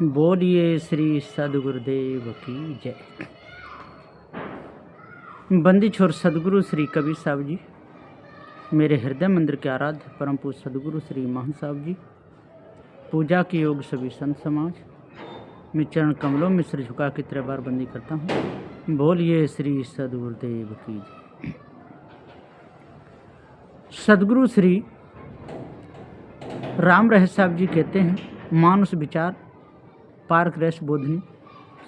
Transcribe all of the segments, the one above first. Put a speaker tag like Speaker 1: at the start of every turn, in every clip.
Speaker 1: बोलिए श्री सदगुरुदेव की जय। बंदी छोर सदगुरु श्री कबीर साहब जी, मेरे हृदय मंदिर के आराध्य परम पूज्य सदगुरु श्री महान साहब जी, पूजा के योग सभी संत समाज, मैं चरण कमलों में सिर झुका के 3 बार बंदी करता हूँ। बोलिए श्री सदगुरुदेव की जय। सदगुरु श्री राम रहस्य साहब जी कहते हैं, मानुष विचार पार्क रस बोधनी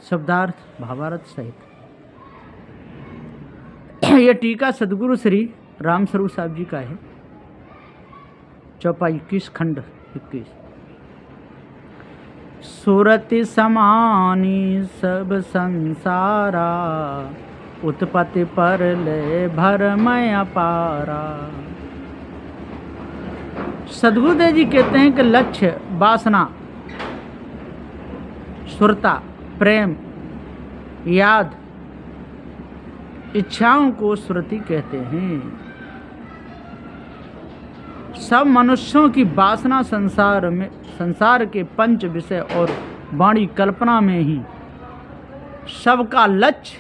Speaker 1: शब्दार्थ भावार्थ सहित। यह टीका सदगुरु श्री राम स्वरूप साहब जी का है, चौपाई 21 खंड 21। सूरति समानी सब संसारा, उत्पत्ति पर ले भरमय अपारा। सदगुरुदेव जी कहते हैं कि लक्ष्य, वासना, सुरता, प्रेम, याद, इच्छाओं को सुरति कहते हैं। सब मनुष्यों की वासना संसार के 5 विषय और वाणी कल्पना में ही सबका लक्ष्य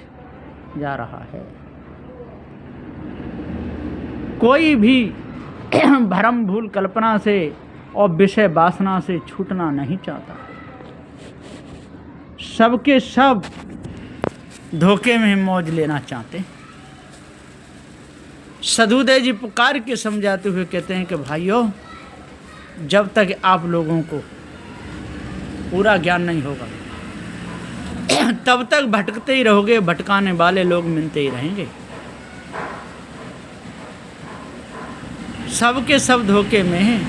Speaker 1: जा रहा है। कोई भी भ्रम भूल कल्पना से और विषय वासना से छूटना नहीं चाहता। सबके सब धोखे में मौज लेना चाहते। सदगुरुदेव जी पुकार के समझाते हुए कहते हैं कि भाइयों, जब तक आप लोगों को पूरा ज्ञान नहीं होगा तब तक भटकते ही रहोगे, भटकाने वाले लोग मिलते ही रहेंगे। सबके सब धोखे में हैं।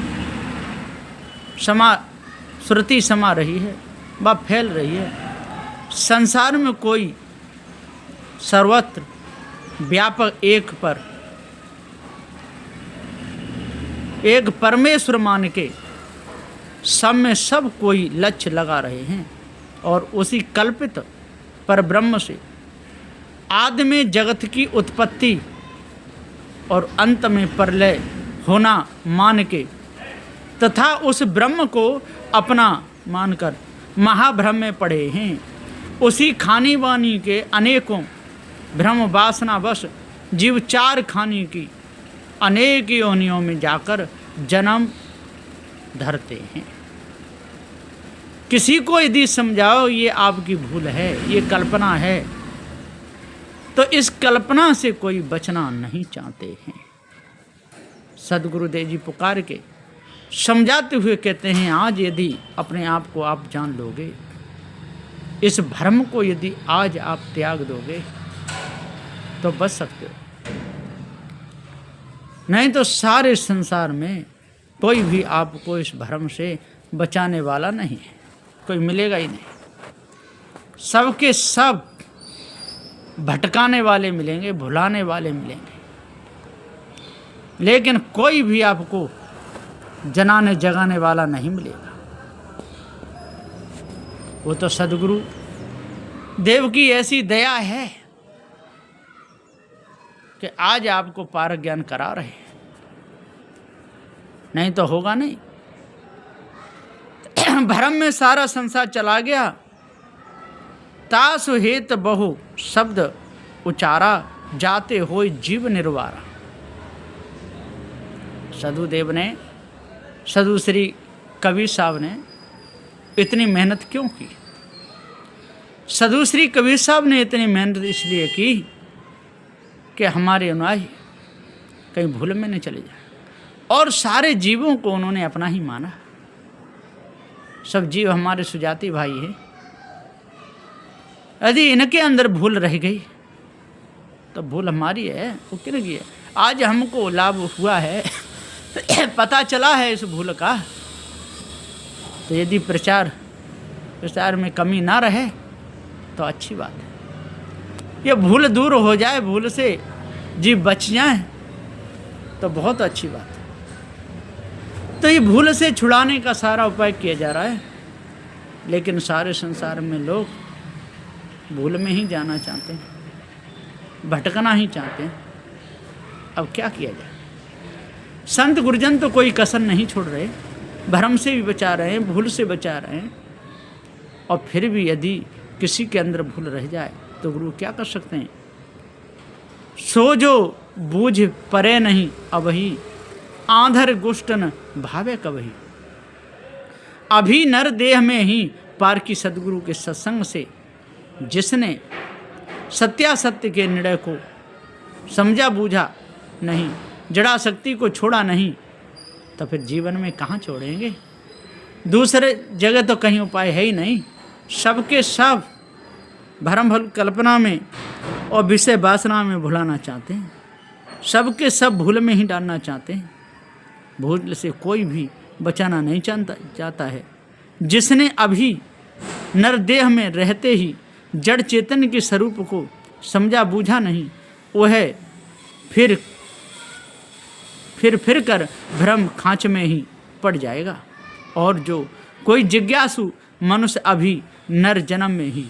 Speaker 1: श्रुति समा रही है, वह फैल रही है। संसार में कोई सर्वत्र व्यापक एक परमेश्वर मान के सब में सब कोई लक्ष्य लगा रहे हैं और उसी कल्पित पर ब्रह्म से आदि में जगत की उत्पत्ति और अंत में प्रलय होना मान के तथा उस ब्रह्म को अपना मानकर महाभ्रम में पड़े हैं। उसी खानी वानी के अनेकों भ्रम वासना वश जीव 4 खानी की अनेक योनियों में जाकर जन्म धरते हैं। किसी को यदि समझाओ ये आपकी भूल है, ये कल्पना है, तो इस कल्पना से कोई बचना नहीं चाहते हैं। सदगुरुदेव जी पुकार के समझाते हुए कहते हैं, आज यदि अपने आप को आप जान लोगे, इस भ्रम को यदि आज आप त्याग दोगे तो बच सकते हो। नहीं तो सारे संसार में कोई भी आपको इस भ्रम से बचाने वाला नहीं है, कोई मिलेगा ही नहीं। सबके सब भटकाने वाले मिलेंगे, भुलाने वाले मिलेंगे, लेकिन कोई भी आपको जनाने जगाने वाला नहीं मिलेगा। वो तो सदगुरु देव की ऐसी दया है कि आज आपको पारक ज्ञान करा रहे हैं, नहीं तो होगा नहीं। भ्रम में सारा संसार चला गया। तासु हेत बहु शब्द उचारा, जाते होय जीव निर्वारा। सदगुरुदेव ने, सदगुरु श्री कबीर साहब ने इतनी मेहनत क्यों की? सदगुरु श्री कबीर साहब ने इतनी मेहनत इसलिए की कि हमारे अनुयायी कहीं भूल में नहीं चले जाए, और सारे जीवों को उन्होंने अपना ही माना। सब जीव हमारे सुजाति भाई हैं। यदि इनके अंदर भूल रह गई तो भूल हमारी है, वो किन की है? आज हमको लाभ हुआ है, पता चला है इस भूल का, तो यदि प्रचार में कमी ना रहे तो अच्छी बात है। ये भूल दूर हो जाए, भूल से जीव बच जाए तो बहुत अच्छी बात है। तो ये भूल से छुड़ाने का सारा उपाय किया जा रहा है, लेकिन सारे संसार में लोग भूल में ही जाना चाहते हैं, भटकना ही चाहते हैं। अब क्या किया जाए? संत गुरुजन तो कोई कसर नहीं छोड़ रहे, भ्रम से भी बचा रहे हैं, भूल से बचा रहे हैं, और फिर भी यदि किसी के अंदर भूल रह जाए तो गुरु क्या कर सकते हैं। सो जो बूझ परे नहीं अबही, आंधर गुष्टन भावे कबही। अभी नर देह में ही पार की सदगुरु के सत्संग से जिसने सत्यासत्य के निर्णय को समझा बूझा नहीं, जड़ा शक्ति को छोड़ा नहीं, तो फिर जीवन में कहाँ छोड़ेंगे। दूसरे जगह तो कहीं उपाय है ही नहीं। सबके सब भ्रम भल कल्पना में और विषय वासना में भुलाना चाहते हैं। सबके सब भूल में ही डालना चाहते हैं। भूल से कोई भी बचाना नहीं चाहता है। जिसने अभी नरदेह में रहते ही जड़ चेतन के स्वरूप को समझा बूझा नहीं, वह फिर कर भ्रम खांच में ही पड़ जाएगा। और जो कोई जिज्ञासु मनुष्य अभी नर जन्म में ही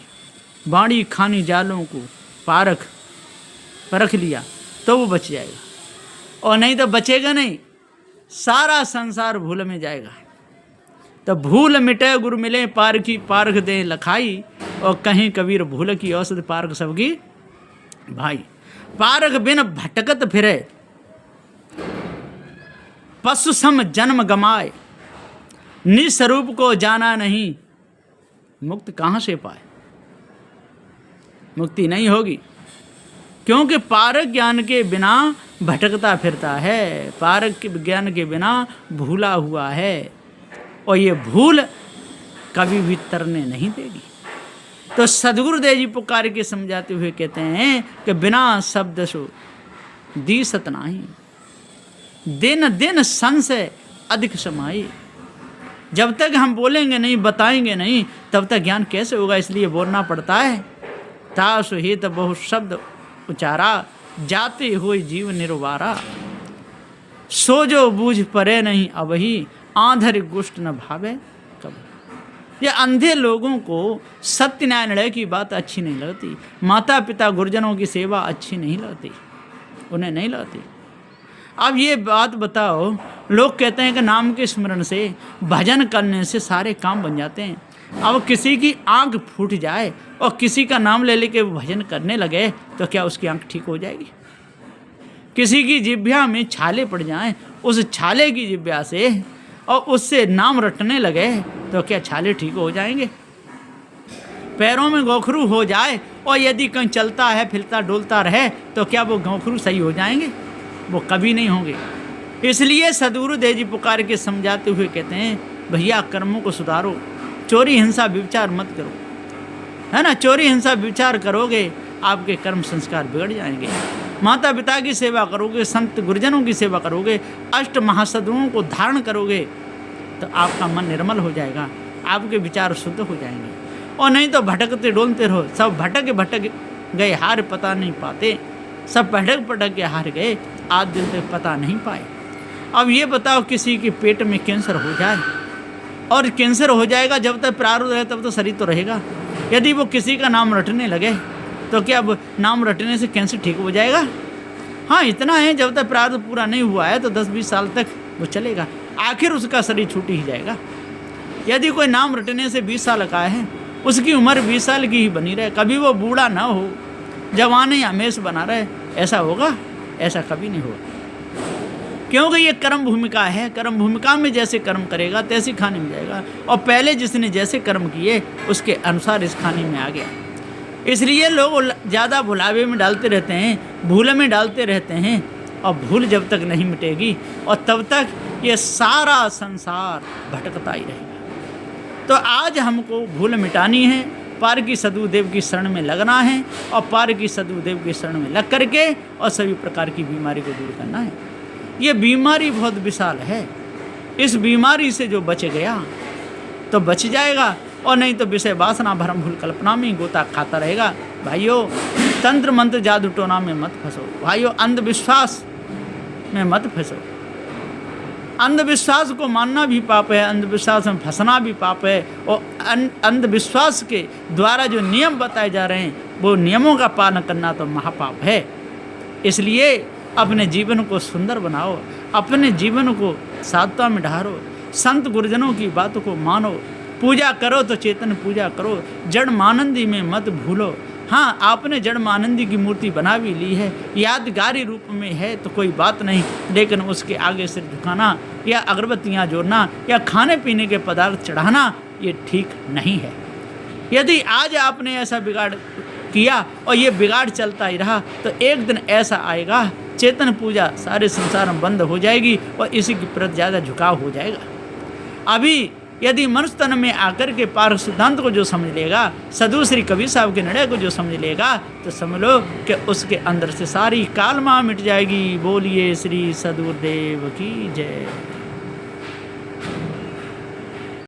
Speaker 1: बाणी खानी जालों को परख लिया तो वो बच जाएगा, और नहीं तो बचेगा नहीं। सारा संसार भूल में जाएगा। तो भूल मिटे गुरु मिले पारख दे लखाई, और कहीं कबीर भूल की औषध पारख सबकी भाई। पारख बिन भटकत फिरे पशु सम जन्म गमाए, निस्वरूप को जाना नहीं मुक्त कहाँ से पाए। मुक्ति नहीं होगी, क्योंकि पारक ज्ञान के बिना भटकता फिरता है। पारक के ज्ञान के बिना भूला हुआ है, और ये भूल कभी भी तरने नहीं देगी। तो सदगुरुदेव जी पुकार के समझाते हुए कहते हैं कि बिना शब्द सो दी सतनाही, दिन दिन संशय अधिक समाई। जब तक हम बोलेंगे नहीं, बताएंगे नहीं, तब तक ज्ञान कैसे होगा। इसलिए बोलना पड़ता है। तासु हित बहु शब्द उचारा, जाते हुए जीव निर्वारा। सो जो बूझ परे नहीं अबही, आंधर गुष्ट न भावे कब। ये अंधे लोगों को सत्य न्याय निर्णय की बात अच्छी नहीं लगती। माता पिता गुरुजनों की सेवा अच्छी नहीं लगती, उन्हें नहीं लगती। अब ये बात बताओ, लोग कहते हैं कि नाम के स्मरण से, भजन करने से सारे काम बन जाते हैं। अब किसी की आंख फूट जाए और किसी का नाम ले लेके भजन करने लगे तो क्या उसकी आंख ठीक हो जाएगी। किसी की जिह्वा में छाले पड़ जाएं, उस छाले की जिह्वा से और उससे नाम रटने लगे तो क्या छाले ठीक हो जाएंगे। पैरों में गोखरू हो जाए और यदि कहीं चलता है फिरता डोलता रहे तो क्या वो गोखरू सही हो जाएंगे। वो कभी नहीं होंगे। इसलिए सदगुरुदेव जी पुकार के समझाते हुए कहते हैं, भैया कर्मों को सुधारो, चोरी हिंसा व्यभिचार मत करो, है ना। चोरी हिंसा व्यभिचार करोगे आपके कर्म संस्कार बिगड़ जाएंगे। माता पिता की सेवा करोगे, संत गुरुजनों की सेवा करोगे, अष्ट महासदगुणों को धारण करोगे तो आपका मन निर्मल हो जाएगा, आपके विचार शुद्ध हो जाएंगे। और नहीं तो भटकते डोलते रहो। सब भटक गए हार पता नहीं पाते, सब भटक के हार गए, आज दिन तक पता नहीं पाए। अब ये बताओ, किसी के पेट में कैंसर हो जाए, और कैंसर हो जाएगा, जब तक प्रारब्ध है तब तो शरीर तो रहेगा। यदि वो किसी का नाम रटने लगे तो क्या अब नाम रटने से कैंसर ठीक हो जाएगा। हाँ, इतना है, जब तक प्रारब्ध पूरा नहीं हुआ है तो 10-20 साल तक वो चलेगा, आखिर उसका शरीर छूट ही जाएगा। यदि कोई नाम रटने से 20 साल का है, उसकी उम्र 20 साल की ही बनी रहे, कभी वो बूढ़ा ना हो, जवानी हमेशा बना रहे, ऐसा होगा? ऐसा कभी नहीं होगा। क्योंकि ये कर्म भूमिका है। कर्म भूमिका में जैसे कर्म करेगा तैसे खाने में जाएगा, और पहले जिसने जैसे कर्म किए उसके अनुसार इस खाने में आ गया। इसलिए लोग ज़्यादा भुलावे में डालते रहते हैं, भूल में डालते रहते हैं, और भूल जब तक नहीं मिटेगी और तब तक ये सारा संसार भटकता ही रहेगा। तो आज हमको भूल मिटानी है, पार की सदगुरुदेव की शरण में लगना है, और पार की सदगुरुदेव की शरण में लग करके और सभी प्रकार की बीमारी को दूर करना है। ये बीमारी बहुत विशाल है। इस बीमारी से जो बच गया तो बच जाएगा, और नहीं तो विषय वासना भरम भूल कल्पना में गोता खाता रहेगा। भाइयों, तंत्र मंत्र जादू टोना में मत फंसो। भाइयों, अंधविश्वास में मत फंसो। अंधविश्वास को मानना भी पाप है, अंधविश्वास में फंसना भी पाप है, और अंधविश्वास के द्वारा जो नियम बताए जा रहे हैं वो नियमों का पालन करना तो महापाप है। इसलिए अपने जीवन को सुंदर बनाओ, अपने जीवन को साधुता में ढारो, संत गुरुजनों की बातों को मानो, पूजा करो तो चेतन पूजा करो, जड़ मानंदी में मत भूलो। हाँ, आपने जड़ मानंदी की मूर्ति बना भी ली है, यादगारी रूप में है तो कोई बात नहीं, लेकिन उसके आगे सिर झुकाना या अगरबत्तियाँ जोड़ना या खाने पीने के पदार्थ चढ़ाना ये ठीक नहीं है। यदि आज आपने ऐसा बिगाड़ किया और ये बिगाड़ चलता ही रहा तो एक दिन ऐसा आएगा चेतन पूजा सारे संसार में बंद हो जाएगी और इसी के प्रति ज़्यादा झुकाव हो जाएगा। अभी यदि मनुष्य तन में आकर के पार्क सिद्धांत को जो समझ लेगा, सदु श्री कबीर साहब के निर्णय को जो समझ लेगा, तो समझ लो कि उसके अंदर से सारी कालमा मिट जाएगी। बोलिए श्री सदगुरुदेव की जय।